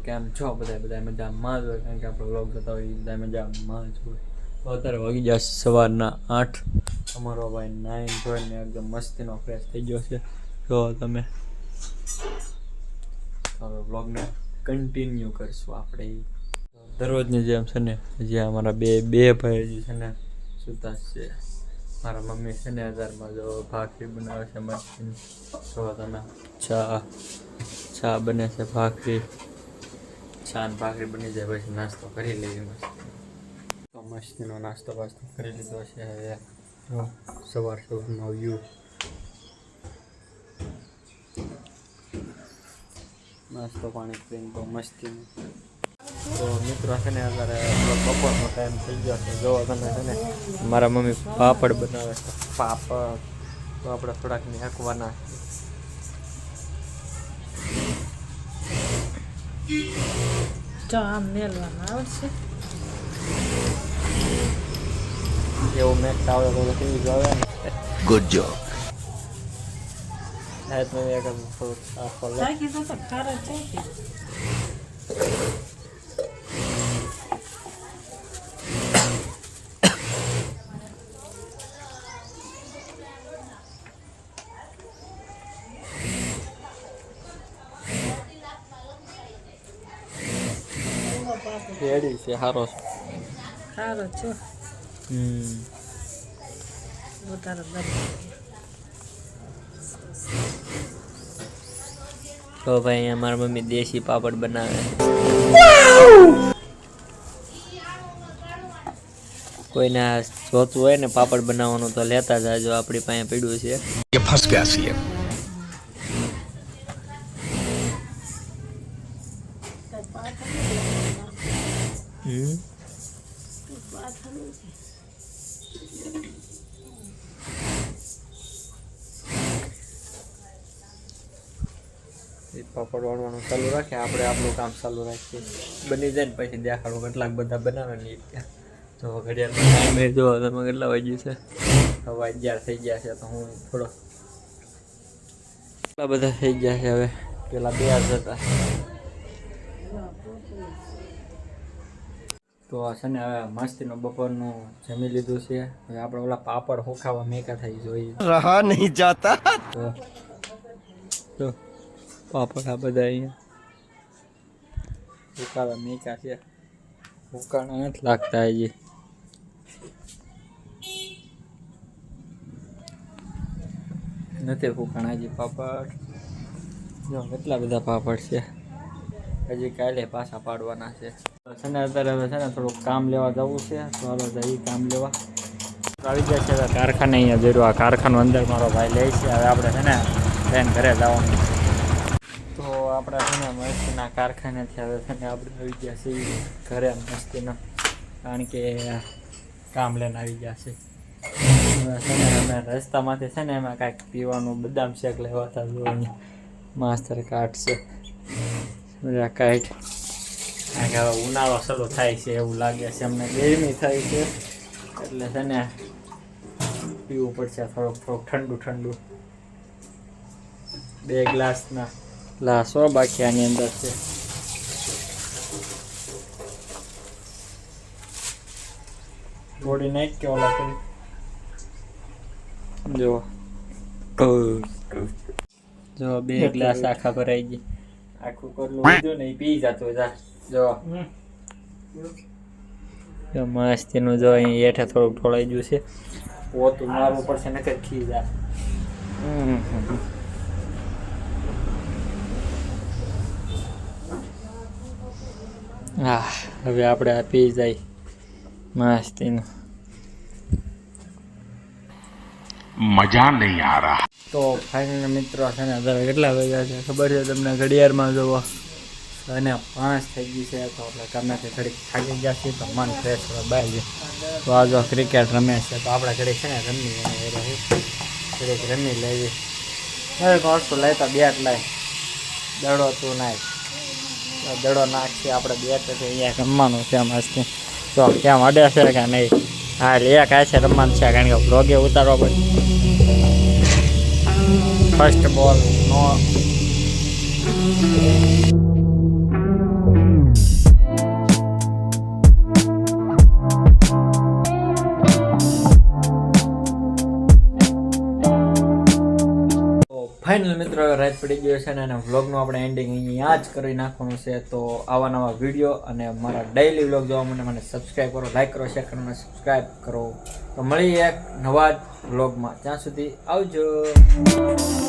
કેમ છો બધા મજામાં જ હોય, કારણ કે આપણો વ્લોગ જોતા હોય બધા મજામાં જ હોય. તો અત્યારે વાગી ગયા સવારના 8. અમારો ભાઈ 9 જોઈને એકદમ મસ્તીનો ફ્રેશ થઈ ગયો છે. તો તમે હવે વ્લોગને કન્ટિન્યુ કરશું આપણે દરરોજની જેમ છે ને. જે અમારા બે ભાઈ જે છે ને સુતા છે. મારા મમ્મી છે ને હજારમાં જો ભાખરી બનાવે છે મસ્તી. જો તમે ચા બને છે, ભાખરી ચા ને ભાખરી બની જાય પછી નાસ્તો કરી લઈએ મસ્ત. તો મસ્તીનો નાસ્તો કરી લીધો છે. હવે સવારનો વ્યૂ નાસ્તો પાણી કરીને તો મસ્તી. તો મિત્રો છે ને અત્યારે બપોરનો ટાઈમ થઈ ગયો છે. જો તમે છે ને મારા મમ્મી પાપડ બનાવે છે. પાપડ તો આપણે થોડાક નાખવાના. જો આમ મેલવામાં આવશે એવું મેચ આવડે તો કેવી જ આવે ને. Good job. ચાકી તો ખારા ચાકી રેડી છે, સારો છે. ખારો છો વધારે તો ભાઈ અહીંયા મારા મમ્મી દેશી પાપડ બનાવે. કોઈને જોતું હોય ને પાપડ બનાવવાનું તો લેતા જાજો, આપણી પાસે પડ્યું છે. ये फंस गया सीएम. પાપડ વાળવાનું ચાલુ રાખે, આપણે આપણું કામ ચાલુ રાખીએ. બની જાય ને પછી દેખાડું કેટલાક બધા બનાવે ને. તો ઘડિયાળમાં ટાઈમે જો તમે કેટલા વાગ્યું છે. હવે 11 થઈ ગયા છે. તો હું થોડો એટલા બધા થઈ ગયા છે. હવે પેલા 2 જ હતા. તો છે ને હવે મસ્તીનું બપોરનું જમી લીધું છે. હવે આપણે ઓલા પાપડ હોખાવા મેકા થઈ જોઈએ. रहा नहीं जाता. તો પાપડ આ બધા અહીંયા હુકાવા મેકા છે. હુકાણા નથી લાગતા હજી. નથી હુકાણા હજી પાપડ. જો કેટલા બધા પાપડ છે. હજી કાલે પાછા પાડવાના છે. છે ને અત્યારે હવે છે ને થોડુંક કામ લેવા જવું છે. તો હાલો જઈએ કામ લેવા. આવી ગયા છે હવે કારખાને. અહીંયા જોયું આ કારખાનું અંદર મારો ભાઈ લે છે. હવે આપણે છે ને ટ્રેન ઘરે જવાનું. તો આપણે છે ને મસ્તીના કારખાનેથી હવે છે ને આપણે આવી ગયા છીએ ઘરે મસ્તીના, કારણ કે કામ લઈને આવી ગયા છે. છે ને અમે રસ્તામાંથી છે ને એમાં કાંઈક પીવાનું બદામ શેક લેવા હતા. જો અહીંયા માસ્ટર કાર્ડ છે બધા કાંઈક. કારણ કે હવે ઉનાળો શરૂ થાય છે એવું લાગે છે અમને. ગરમી થાય છે એટલે છે ને પીવું પડશે થોડુંક ઠંડુ. 2 ગ્લાસના ગ્લાસો બાકી આની અંદર છે. થોડી નાખ કે ઓલા કરી જો 2 ગ્લાસ આખા ભરાઈ ગઈ. આખું કરલું લીધું ને એ પી જતો જા. જો મસ્તીનું જો અહીં હેઠે થોડુંક ઢોળાઈ ગયું છે. પોતું મારવું પડશે ને કે ખી જા. હા હવે આપણે આ પી જાય મસ્તીનું. मजा नहीं आ रहा. તો ફાઇનલ મિત્રો છે ને અત્યારે કેટલા વાગ્યા છે ખબર છે તમને? ઘડિયાળમાં જોવો અને 5 થઈ ગઈ છે. તો આપણે કામેથી ઘડીક થાકી ગયા છીએ તો મન ફ્રેશ હોય બહાર જઈએ. તો આ જો ક્રિકેટ રમે છે તો આપણે ઘડીક છે ને ઘડીક રમી લેવી. હવે વસ્તુ લેતા બેટ લાય દડો તું નાખ. દડો નાખીએ આપણે બેટ અહીંયા રમવાનું છે મસ્તી. તો કેમ અડે છે કે નહીં? હા લે કાંઈ છે રમવાનું છે, કારણ કે બ્લોગે ઉતારવા પડે. ફર્સ્ટ બોલ નો મિત્રો હવે રાત પડી ગયો છે ને અને વ્લોગનું આપણે એન્ડિંગ અહીંયા જ કરી નાખવાનું છે. તો આવા નવા વિડીયો અને મારા ડેઈલી વ્લોગ જોવા માટે મને સબસ્ક્રાઈબ કરો, લાઈક કરો, શેર કરો અને સબસ્ક્રાઈબ કરો. તો મળીએ એક નવા જ વ્લોગમાં. ત્યાં સુધી આવજો.